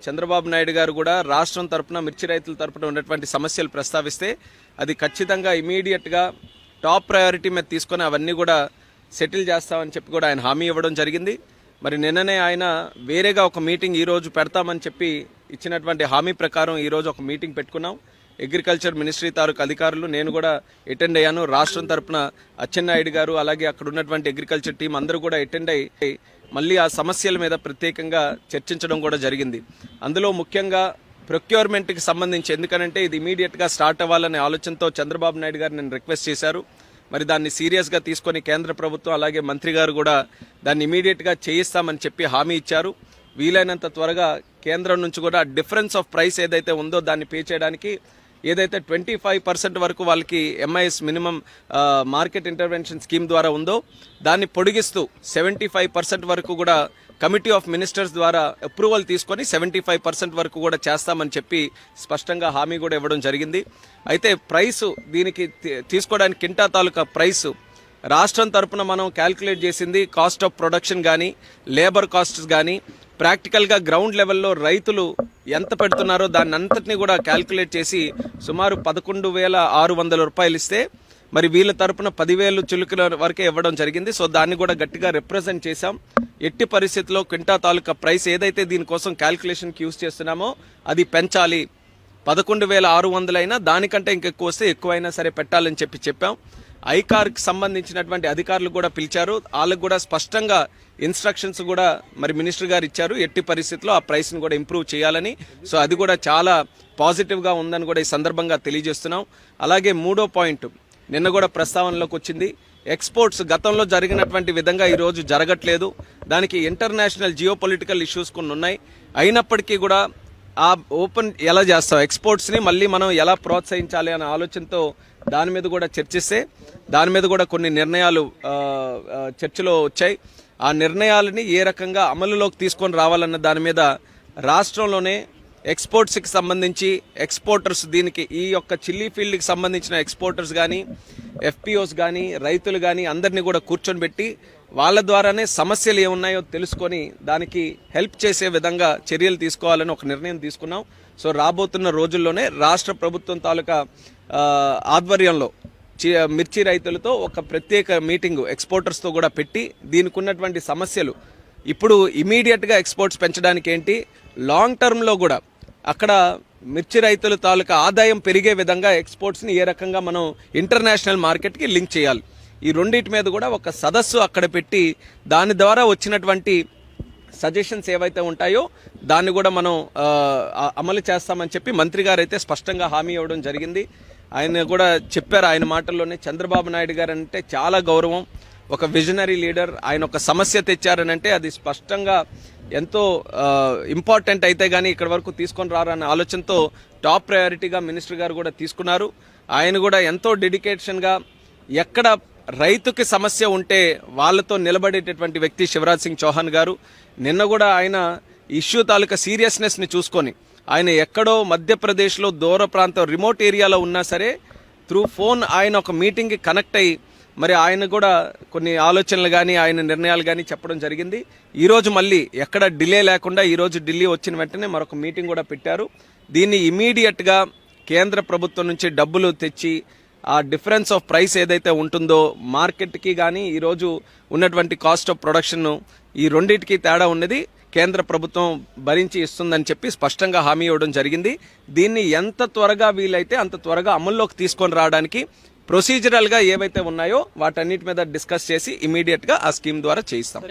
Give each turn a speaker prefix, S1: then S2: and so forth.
S1: చంద్రబాబు నాయుడు గారు కూడా రాష్ట్రం తరపున మిర్చి రైతుల తరపున ఉన్నటువంటి సమస్యలు ప్రస్తావిస్తే అది ఖచ్చితంగా ఇమీడియట్గా టాప్ ప్రయారిటీ మీద తీసుకొని అవన్నీ కూడా సెటిల్ చేస్తామని చెప్పి కూడా ఆయన హామీ ఇవ్వడం జరిగింది. మరి నిన్ననే ఆయన వేరేగా ఒక మీటింగ్ ఈరోజు పెడతామని చెప్పి ఇచ్చినటువంటి హామీ ప్రకారం ఈరోజు ఒక మీటింగ్ పెట్టుకున్నాం. అగ్రికల్చర్ మినిస్ట్రీ తాలూకు అధికారులు నేను కూడా అటెండ్ అయ్యాను. రాష్ట్రం తరపున అచ్చెన్నాయుడు గారు అలాగే అక్కడ ఉన్నటువంటి అగ్రికల్చర్ టీం అందరూ కూడా అటెండ్ అయ్యి మళ్ళీ ఆ సమస్యల మీద ప్రత్యేకంగా చర్చించడం కూడా జరిగింది. అందులో ముఖ్యంగా ప్రొక్యూర్మెంట్కి సంబంధించి, ఎందుకనంటే ఇది ఇమీడియట్గా స్టార్ట్ అవ్వాలనే ఆలోచనతో చంద్రబాబు నాయుడు గారు నేను రిక్వెస్ట్ చేశారు. మరి దాన్ని సీరియస్గా తీసుకొని కేంద్ర ప్రభుత్వం అలాగే మంత్రి గారు కూడా దాన్ని ఇమీడియట్గా చేయిస్తామని చెప్పి హామీ ఇచ్చారు. వీలైనంత త్వరగా కేంద్రం నుంచి కూడా డిఫరెన్స్ ఆఫ్ ప్రైస్ ఏదైతే ఉందో దాన్ని పే చేయడానికి ఏదైతే 25% వరకు వాళ్ళకి MIS minimum market intervention scheme ద్వారా ఉందో దాన్ని పొడిగిస్తూ 75% వరకు కూడా కమిటీ ఆఫ్ మినిస్టర్స్ ద్వారా అప్రూవల్ తీసుకొని 75% వరకు కూడా చేస్తామని చెప్పి స్పష్టంగా హామీ కూడా ఇవ్వడం జరిగింది. అయితే ప్రైస్ దీనికి తీసుకోవడానికి కింటా తాలూకా ప్రైస్ రాష్ట్రం తరపున మనం క్యాల్కులేట్ చేసింది కాస్ట్ ఆఫ్ ప్రొడక్షన్ కానీ లేబర్ కాస్ట్స్ కానీ ప్రాక్టికల్గా గ్రౌండ్ లెవెల్లో రైతులు ఎంత పెడుతున్నారో దాన్ని అంతటినీ కూడా క్యాల్కులేట్ చేసి సుమారు 11,600 రూపాయలు ఇస్తే మరి వీళ్ళ తరపున 10,000 చిలుకల వరకే ఇవ్వడం జరిగింది. సో దాన్ని కూడా గట్టిగా రిప్రజెంట్ చేశాం. ఎట్టి పరిస్థితుల్లో క్వింటా తాలూకా ప్రైస్ ఏదైతే దీనికోసం క్యాల్కులేషన్కి యూజ్ చేస్తున్నామో అది పెంచాలి. 11,600 అయినా దానికంటే ఇంకెక్కువ వస్తే ఎక్కువైనా సరే పెట్టాలని చెప్పాం. ఐకార్కి సంబంధించినటువంటి అధికారులు కూడా పిలిచారు. వాళ్ళకు కూడా స్పష్టంగా ఇన్స్ట్రక్షన్స్ కూడా మరి మినిస్టర్ గారు ఇచ్చారు. ఎట్టి పరిస్థితుల్లో ఆ ప్రైస్ని కూడా ఇంప్రూవ్ చేయాలని. సో అది కూడా చాలా పాజిటివ్గా ఉందని కూడా ఈ సందర్భంగా తెలియజేస్తున్నాం. అలాగే మూడో పాయింట్ నిన్న కూడా ప్రస్తావనలోకి వచ్చింది. ఎక్స్పోర్ట్స్ గతంలో జరిగినటువంటి విధంగా ఈరోజు జరగట్లేదు. దానికి ఇంటర్నేషనల్ జియోపొలిటికల్ ఇష్యూస్ కొన్ని ఉన్నాయి. అయినప్పటికీ కూడా ఆ ఓపెన్ ఎలా చేస్తాం, ఎక్స్పోర్ట్స్ని మళ్ళీ మనం ఎలా ప్రోత్సహించాలి అనే ఆలోచనతో దాని మీద కూడా చర్చిస్తే దాని మీద కూడా కొన్ని నిర్ణయాలు చర్చలో వచ్చాయి. ఆ నిర్ణయాలని ఏ రకంగా అమలులోకి తీసుకొని రావాలన్న దాని మీద రాష్ట్రంలోనే ఎక్స్పోర్ట్స్కి సంబంధించి ఎక్స్పోర్టర్స్, దీనికి ఈ యొక్క చిల్లీ ఫీల్డ్కి సంబంధించిన ఎక్స్పోర్టర్స్ కానీ ఎఫ్పిఓస్ కానీ రైతులు కానీ అందరినీ కూడా కూర్చొని పెట్టి వాళ్ళ ద్వారానే సమస్యలు ఏమున్నాయో తెలుసుకొని దానికి హెల్ప్ చేసే విధంగా చర్యలు తీసుకోవాలని ఒక నిర్ణయం తీసుకున్నాం. సో రాబోతున్న రోజుల్లోనే రాష్ట్ర ప్రభుత్వం తాలూకా ఆధ్వర్యంలో మిర్చి రైతులతో ఒక ప్రత్యేక మీటింగ్ ఎక్స్పోర్టర్స్తో కూడా పెట్టి దీనికి ఉన్నటువంటి సమస్యలు ఇప్పుడు ఇమీడియట్గా ఎక్స్పోర్ట్స్ పెంచడానికి ఏంటి, లాంగ్ టర్మ్లో కూడా అక్కడ మిర్చి రైతుల తాలూకా ఆదాయం పెరిగే విధంగా ఎక్స్పోర్ట్స్ని ఏ రకంగా మనం ఇంటర్నేషనల్ మార్కెట్కి లింక్ చేయాలి, ఈ రెండింటి మీద కూడా ఒక సదస్సు అక్కడ పెట్టి దాని ద్వారా వచ్చినటువంటి సజెషన్స్ ఏవైతే ఉంటాయో దాన్ని కూడా మనం అమలు చేస్తామని చెప్పి మంత్రి గారు అయితే స్పష్టంగా హామీ ఇవ్వడం జరిగింది. ఆయన కూడా చెప్పారు ఆయన మాటల్లోనే, చంద్రబాబు నాయుడు గారు అంటే చాలా గౌరవం, ఒక విజనరీ లీడర్. ఆయన ఒక సమస్య తెచ్చారనంటే అది స్పష్టంగా ఎంతో ఇంపార్టెంట్ అయితే కానీ ఇక్కడ వరకు తీసుకొని రారన్న ఆలోచనతో టాప్ ప్రయారిటీగా మినిస్టర్ గారు కూడా తీసుకున్నారు. ఆయన కూడా ఎంతో డెడికేషన్గా ఎక్కడ రైతుకి సమస్య ఉంటే వాళ్ళతో నిలబడేటటువంటి వ్యక్తి శివరాజ్ సింగ్ చౌహాన్ గారు. నిన్న కూడా ఆయన ఇష్యూ తాలూకా సీరియస్నెస్ని చూసుకొని ఆయన ఎక్కడో మధ్యప్రదేశ్లో దూర ప్రాంతం రిమోట్ ఏరియాలో ఉన్నా సరే త్రూ ఫోన్ ఆయన ఒక మీటింగ్కి కనెక్ట్ అయ్యి మరి ఆయన కూడా కొన్ని ఆలోచనలు కానీ ఆయన నిర్ణయాలు కానీ చెప్పడం జరిగింది. ఈరోజు మళ్ళీ ఎక్కడ డిలే లేకుండా ఈరోజు ఢిల్లీ వచ్చిన వెంటనే మరొక మీటింగ్ కూడా పెట్టారు. దీన్ని ఇమీడియట్గా కేంద్ర ప్రభుత్వం నుంచి డబ్బులు తెచ్చి ఆ డిఫరెన్స్ ఆఫ్ ప్రైస్ ఏదైతే ఉంటుందో మార్కెట్కి కానీ ఈరోజు ఉన్నటువంటి కాస్ట్ ఆఫ్ ప్రొడక్షన్ ఈ రెండింటికి తేడా ఉన్నది కేంద్ర ప్రభుత్వం భరించి ఇస్తుందని చెప్పి స్పష్టంగా హామీ ఇవ్వడం జరిగింది. దీన్ని ఎంత త్వరగా వీలైతే అంత త్వరగా అమల్లోకి తీసుకొని రావడానికి ప్రొసీజరల్గా ఏవైతే ఉన్నాయో వాటన్నిటి మీద డిస్కస్ చేసి ఇమీడియట్గా ఆ స్కీమ్ ద్వారా చేయిస్తాం.